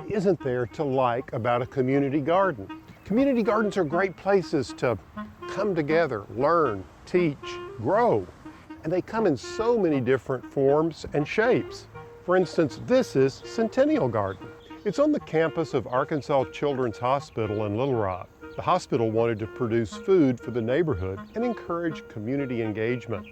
isn't there to like about a community garden? Community gardens are great places to come together, learn, teach, grow. And they come in so many different forms and shapes. For instance, this is Centennial Garden. It's on the campus of Arkansas Children's Hospital in Little Rock. The hospital wanted to produce food for the neighborhood and encourage community engagement.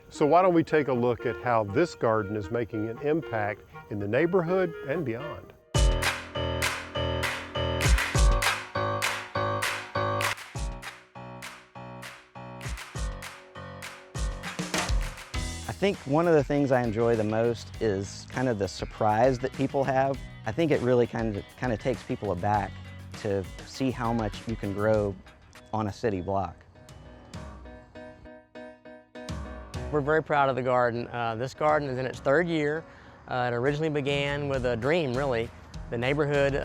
So why don't we take a look at how this garden is making an impact in the neighborhood and beyond. I think one of the things I enjoy the most is kind of the surprise that people have. I think it really kind of takes people aback to see how much you can grow on a city block. We're very proud of the garden. This garden is in its third year. It originally began with a dream, really. The neighborhood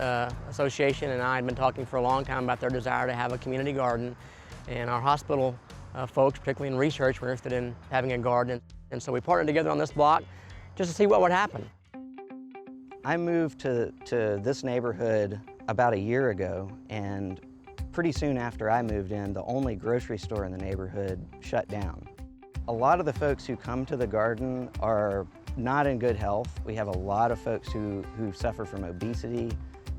association and I had been talking for a long time about their desire to have a community garden, and our hospital folks, particularly in research, were interested in having a garden. And so we partnered together on this block just to see what would happen. I moved to this neighborhood about a year ago, and pretty soon after I moved in, the only grocery store in the neighborhood shut down. A lot of the folks who come to the garden are not in good health. We have a lot of folks who suffer from obesity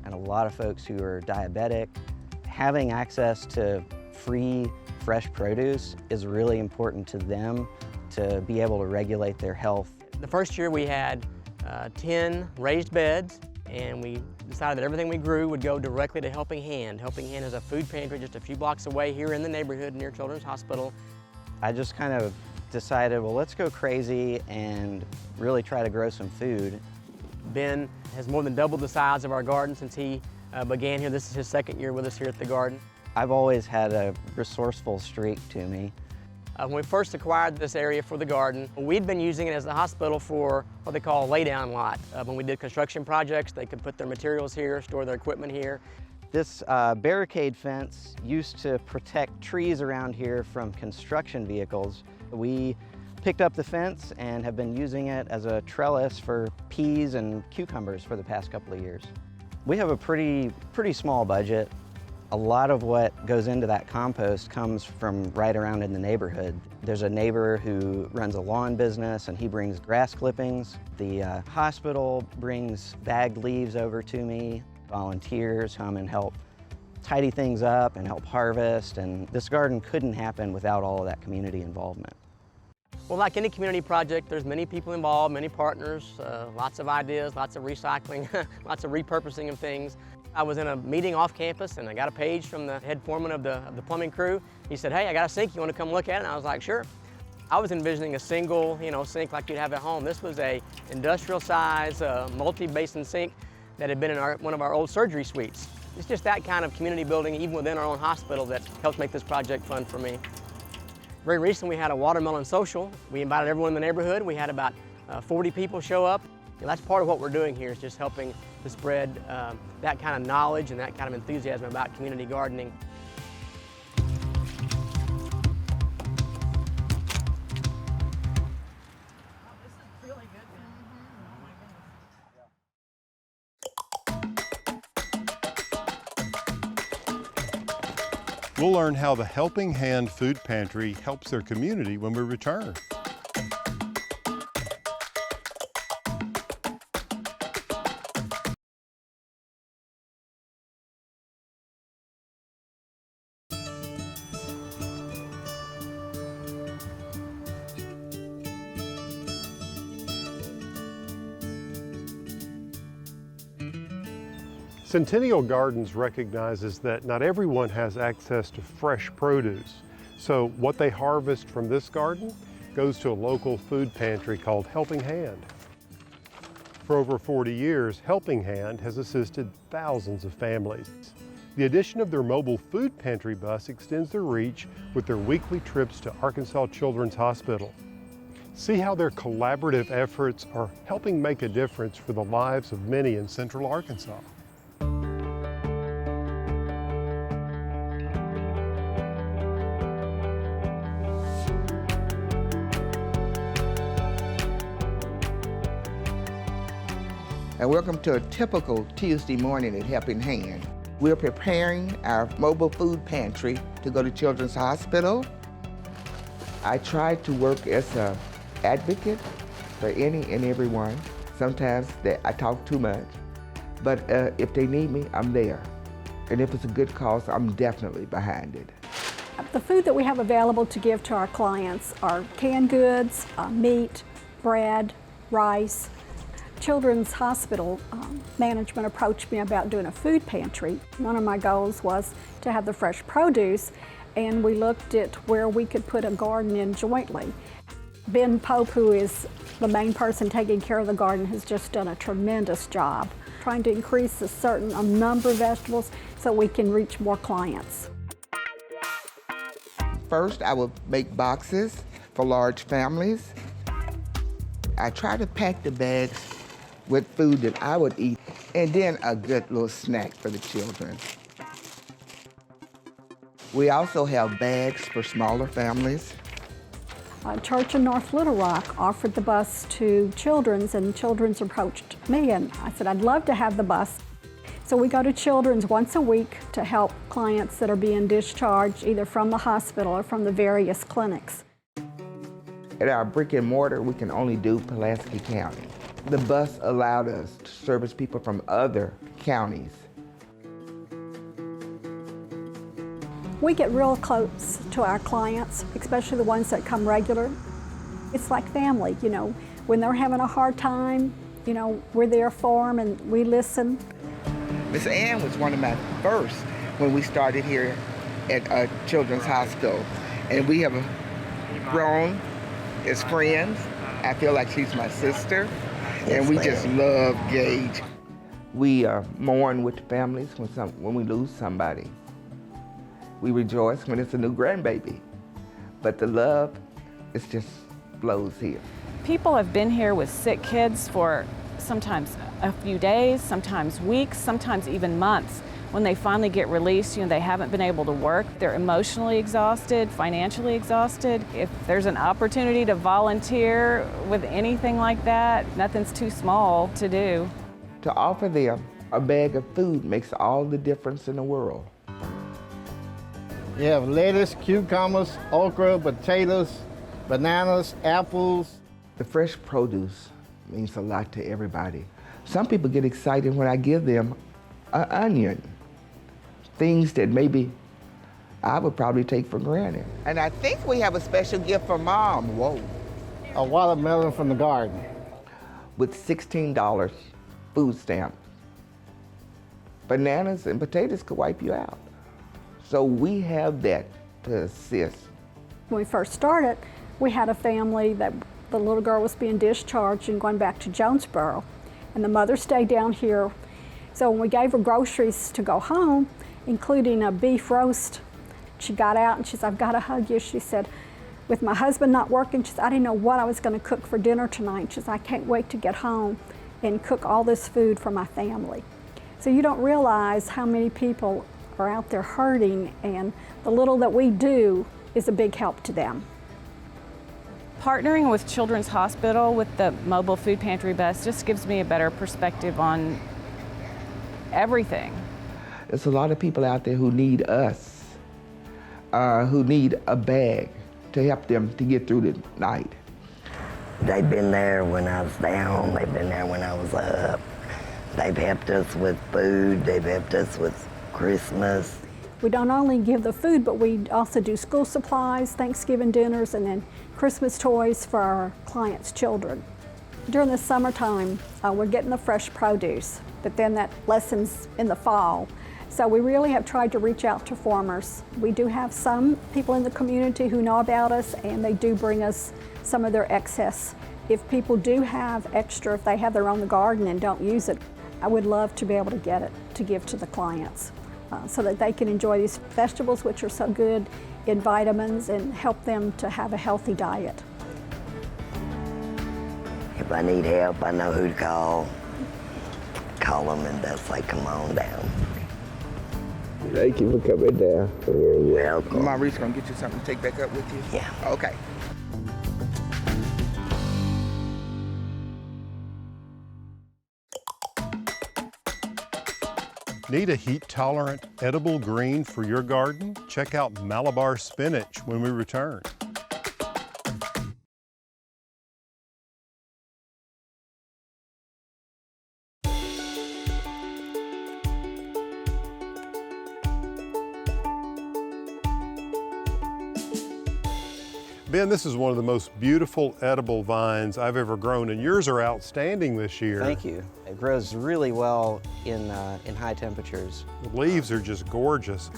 and a lot of folks who are diabetic. Having access to free, fresh produce is really important to them to be able to regulate their health. The first year we had 10 raised beds, and we decided that everything we grew would go directly to Helping Hand. Helping Hand is a food pantry just a few blocks away here in the neighborhood near Children's Hospital. I just kind of decided, well, let's go crazy and really try to grow some food. Ben has more than doubled the size of our garden since he began here. This is his second year with us here at the garden. I've always had a resourceful streak to me. When we first acquired this area for the garden, we'd been using it as the hospital for what they call a lay-down lot. When we did construction projects, they could put their materials here, store their equipment here. This barricade fence used to protect trees around here from construction vehicles. We picked up the fence and have been using it as a trellis for peas and cucumbers for the past couple of years. We have a pretty small budget. A lot of what goes into that compost comes from right around in the neighborhood. There's a neighbor who runs a lawn business and he brings grass clippings. The hospital brings bagged leaves over to me. Volunteers come and help tidy things up and help harvest, and this garden couldn't happen without all of that community involvement. Well, like any community project, there's many people involved, many partners, lots of ideas, lots of recycling, lots of repurposing of things. I was in a meeting off campus and I got a page from the head foreman of the plumbing crew. He said, "Hey, I got a sink, you want to come look at it?" And I was like, "Sure." I was envisioning a single, sink like you'd have at home. This was a industrial size, multi-basin sink that had been in one of our old surgery suites. It's just that kind of community building, even within our own hospital, that helps make this project fun for me. Very recently, we had a watermelon social. We invited everyone in the neighborhood. We had about 40 people show up. And that's part of what we're doing here, is just helping to spread that kind of knowledge and that kind of enthusiasm about community gardening. We'll learn how the Helping Hand Food Pantry helps their community when we return. Centennial Gardens recognizes that not everyone has access to fresh produce. So what they harvest from this garden goes to a local food pantry called Helping Hand. For over 40 years, Helping Hand has assisted thousands of families. The addition of their mobile food pantry bus extends their reach with their weekly trips to Arkansas Children's Hospital. See how their collaborative efforts are helping make a difference for the lives of many in Central Arkansas. and welcome to a typical Tuesday morning at Helping Hand. We're preparing our mobile food pantry to go to Children's Hospital. I try to work as an advocate for any and everyone. Sometimes I talk too much, but if they need me, I'm there. And if it's a good cause, I'm definitely behind it. The food that we have available to give to our clients are canned goods, meat, bread, rice. Children's Hospital management approached me about doing a food pantry. One of my goals was to have the fresh produce, and we looked at where we could put a garden in jointly. Ben Pope, who is the main person taking care of the garden, has just done a tremendous job trying to increase a number of vegetables so we can reach more clients. First, I will make boxes for large families. I try to pack the bags with food that I would eat, and then a good little snack for the children. We also have bags for smaller families. A church in North Little Rock offered the bus to Children's, and Children's approached me, and I said I'd love to have the bus. So we go to Children's once a week to help clients that are being discharged either from the hospital or from the various clinics. At our brick and mortar, we can only do Pulaski County. The bus allowed us to service people from other counties. We get real close to our clients, especially the ones that come regular. It's like family, you know. When they're having a hard time, you know, we're there for them and we listen. Miss Ann was one of my first when we started here at Children's Hospital. And we have grown as friends. I feel like she's my sister. And we just love Gage. We mourn with the families when we lose somebody. We rejoice when it's a new grandbaby. But the love, it just flows here. People have been here with sick kids for sometimes a few days, sometimes weeks, sometimes even months. When they finally get released, you know, they haven't been able to work. They're emotionally exhausted, financially exhausted. If there's an opportunity to volunteer with anything like that, nothing's too small to do. To offer them a bag of food makes all the difference in the world. You have lettuce, cucumbers, okra, potatoes, bananas, apples. The fresh produce means a lot to everybody. Some people get excited when I give them an onion, things that maybe I would probably take for granted. And I think we have a special gift for Mom. Whoa. A watermelon from the garden. With $16 food stamps. Bananas and potatoes could wipe you out. So we have that to assist. When we first started, we had a family that the little girl was being discharged and going back to Jonesboro. And the mother stayed down here. So when we gave her groceries to go home, including a beef roast, she got out and she said, I've got to hug you. She said, with my husband not working, she said, I didn't know what I was going to cook for dinner tonight. She said, I can't wait to get home and cook all this food for my family. So you don't realize how many people are out there hurting, and the little that we do is a big help to them. Partnering with Children's Hospital with the mobile food pantry bus just gives me a better perspective on everything. There's a lot of people out there who need us, who need a bag to help them to get through the night. They've been there when I was down, they've been there when I was up. They've helped us with food, they've helped us with Christmas. We don't only give the food, but we also do school supplies, Thanksgiving dinners, and then Christmas toys for our clients' children. During the summertime, we're getting the fresh produce, but then that lessens in the fall. So we really have tried to reach out to farmers. We do have some people in the community who know about us, and they do bring us some of their excess. If people do have extra, if they have their own garden and don't use it, I would love to be able to get it to give to the clients so that they can enjoy these vegetables, which are so good in vitamins, and help them to have a healthy diet. If I need help, I know who to call. Call them and they'll say, come on down. Thank you for coming down. You're welcome. Maurice gonna get you something to take back up with you? Yeah. Okay. Need a heat-tolerant, edible green for your garden? Check out Malabar spinach when we return. Ben, this is one of the most beautiful edible vines I've ever grown, and yours are outstanding this year. Thank you. It grows really well in high temperatures. The leaves are just gorgeous,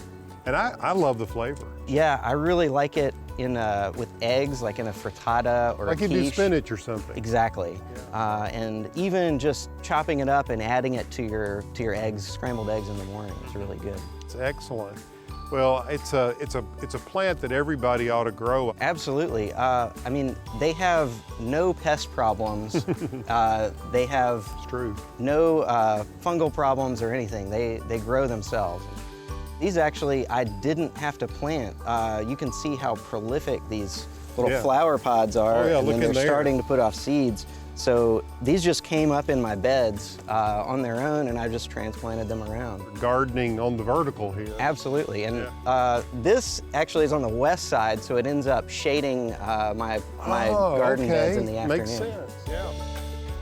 and I love the flavor. Yeah, I really like it in with eggs, like in a frittata or like a you do quiche. spinach or something. Exactly. Yeah. And even just chopping it up and adding it to your eggs, scrambled eggs in the morning is really good. It's excellent. Well, it's a plant that everybody ought to grow. Absolutely. I mean, they have no pest problems. They have It's true. no fungal problems or anything. They grow themselves. These actually, I didn't have to plant. You can see how prolific these little Yeah. flower pods are, Oh, yeah, and look then in they're there. starting to put off seeds. So these just came up in my beds on their own, and I just transplanted them around. Gardening on the vertical here. Absolutely, and this actually is on the west side, so it ends up shading my garden beds in the afternoon. Makes sense, yeah.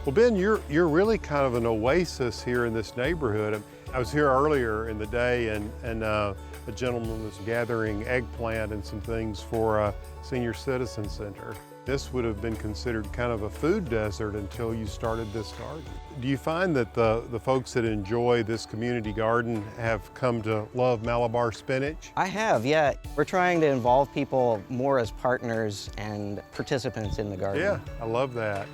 Well, Ben, you're really kind of an oasis here in this neighborhood. I was here earlier in the day, and a gentleman was gathering eggplant and some things for a senior citizen center. This would have been considered kind of a food desert until you started this garden. Do you find that the folks that enjoy this community garden have come to love Malabar spinach? I have, yeah. We're trying to involve people more as partners and participants in the garden. Yeah, I love that.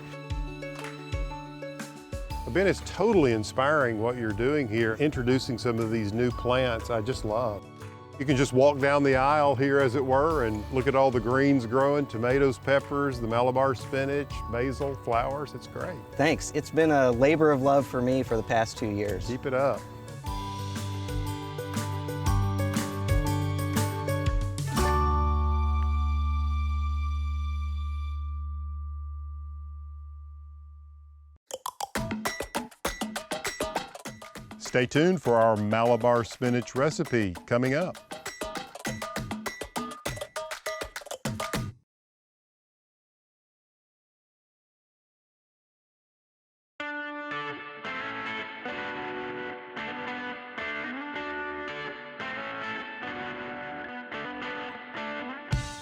Ben, it's totally inspiring what you're doing here, introducing some of these new plants I just love. You can just walk down the aisle here, as it were, and look at all the greens growing, tomatoes, peppers, the Malabar spinach, basil, flowers. It's great. Thanks. It's been a labor of love for me for the past 2 years. Keep it up. Stay tuned for our Malabar spinach recipe coming up.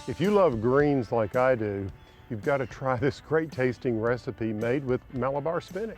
If you love greens like I do, you've got to try this great tasting recipe made with Malabar spinach.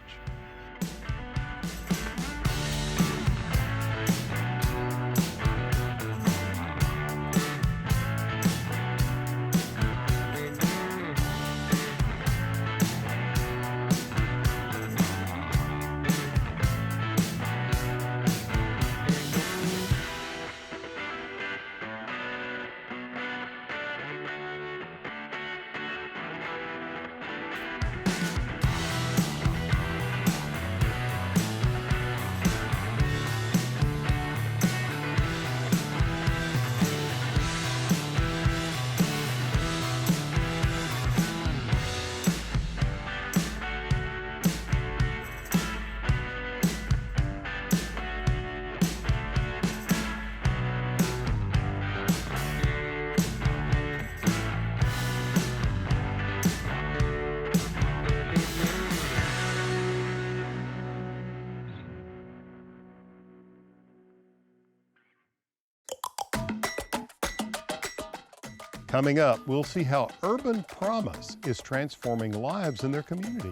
Coming up, we'll see how Urban Promise is transforming lives in their community.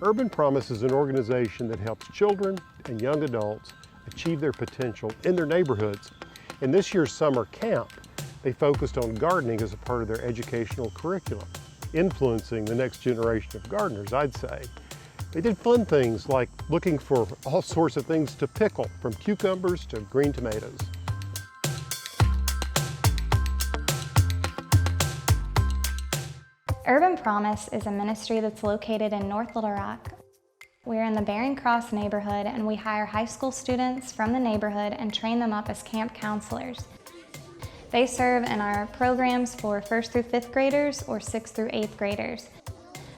Urban Promise is an organization that helps children and young adults achieve their potential in their neighborhoods. In this year's summer camp, they focused on gardening as a part of their educational curriculum, influencing the next generation of gardeners, I'd say. They did fun things like looking for all sorts of things to pickle, from cucumbers to green tomatoes. Urban Promise is a ministry that's located in North Little Rock. We're in the Barron Cross neighborhood, and we hire high school students from the neighborhood and train them up as camp counselors. They serve in our programs for 1st through 5th graders or 6th through 8th graders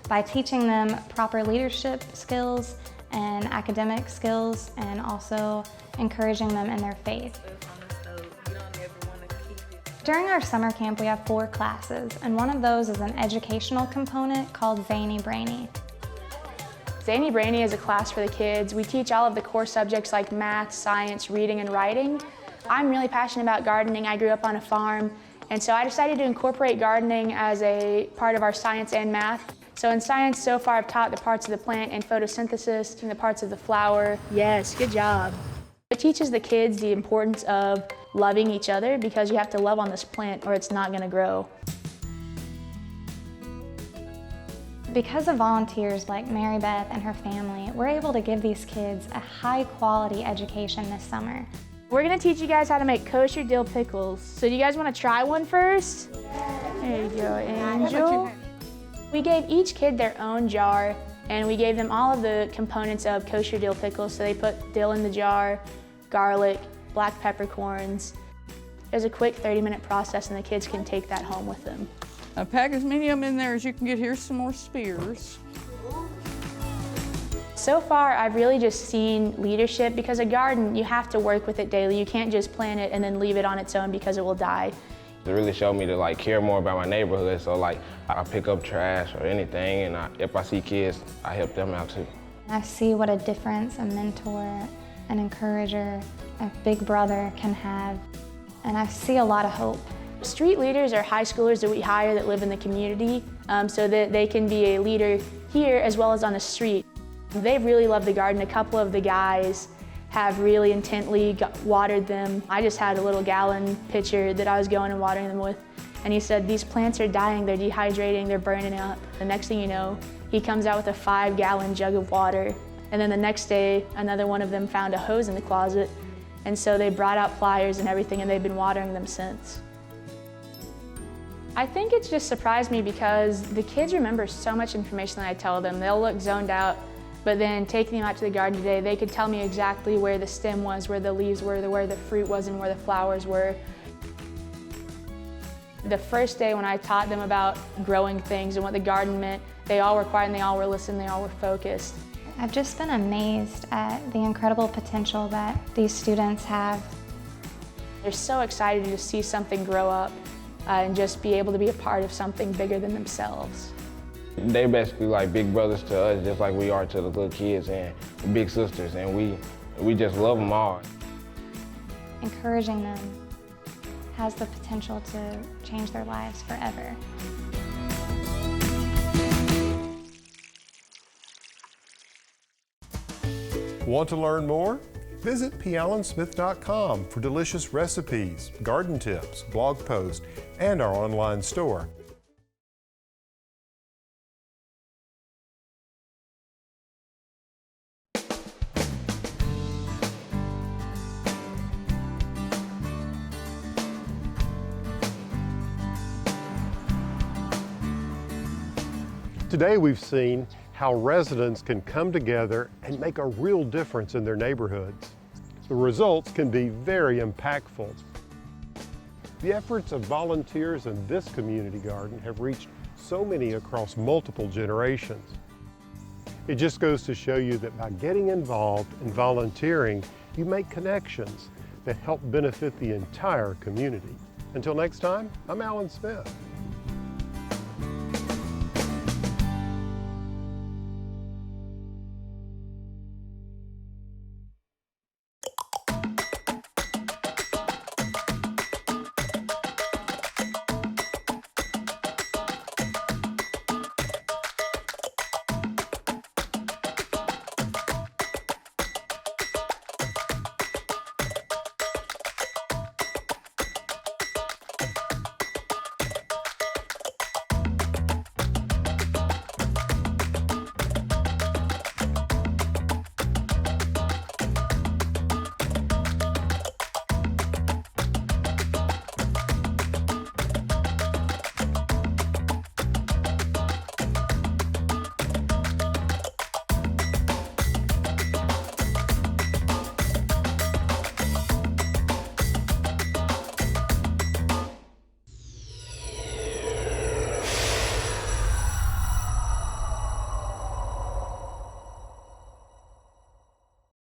by teaching them proper leadership skills and academic skills, and also encouraging them in their faith. During our summer camp, we have 4 classes, and one of those is an educational component called Zany Brainy. Zany Brainy is a class for the kids. We teach all of the core subjects like math, science, reading, and writing. I'm really passionate about gardening. I grew up on a farm, and so I decided to incorporate gardening as a part of our science and math. So in science, so far I've taught the parts of the plant and photosynthesis and the parts of the flower. Yes, good job. It teaches the kids the importance of loving each other, because you have to love on this plant or it's not going to grow. Because of volunteers like Mary Beth and her family, we're able to give these kids a high-quality education this summer. We're going to teach you guys how to make kosher dill pickles. So do you guys want to try one first? There you go, Angel. We gave each kid their own jar, and we gave them all of the components of kosher dill pickles. So they put dill in the jar, garlic, black peppercorns. It was a quick 30-minute process, and the kids can take that home with them. Pack as many of them in there as you can get. Here's some more spears. So far, I've really just seen leadership, because a garden, you have to work with it daily. You can't just plant it and then leave it on its own because it will die. It really showed me to care more about my neighborhood. So I pick up trash or anything, and if I see kids, I help them out too. I see what a difference a mentor, an encourager, a big brother can have, and I see a lot of hope. Street leaders are high schoolers that we hire that live in the community, so that they can be a leader here as well as on the street. They really love the garden. A couple of the guys have really intently watered them. I just had a little gallon pitcher that I was going and watering them with, and he said, these plants are dying, they're dehydrating, they're burning up. The next thing you know, he comes out with a 5-gallon jug of water, and then the next day, another one of them found a hose in the closet, and so they brought out pliers and everything, and they've been watering them since. I think it's just surprised me because the kids remember so much information that I tell them. They'll look zoned out, but then taking them out to the garden today, they could tell me exactly where the stem was, where the leaves were, where the fruit was, and where the flowers were. The first day when I taught them about growing things and what the garden meant, they all were quiet and they all were listening, they all were focused. I've just been amazed at the incredible potential that these students have. They're so excited to see something grow up and just be able to be a part of something bigger than themselves. They basically like big brothers to us, just like we are to the little kids, and big sisters, and we just love them all. Encouraging them has the potential to change their lives forever. Want to learn more? Visit pallensmith.com for delicious recipes, garden tips, blog posts, and our online store. Today we've seen how residents can come together and make a real difference in their neighborhoods. The results can be very impactful. The efforts of volunteers in this community garden have reached so many across multiple generations. It just goes to show you that by getting involved and volunteering, you make connections that help benefit the entire community. Until next time, I'm Alan Smith.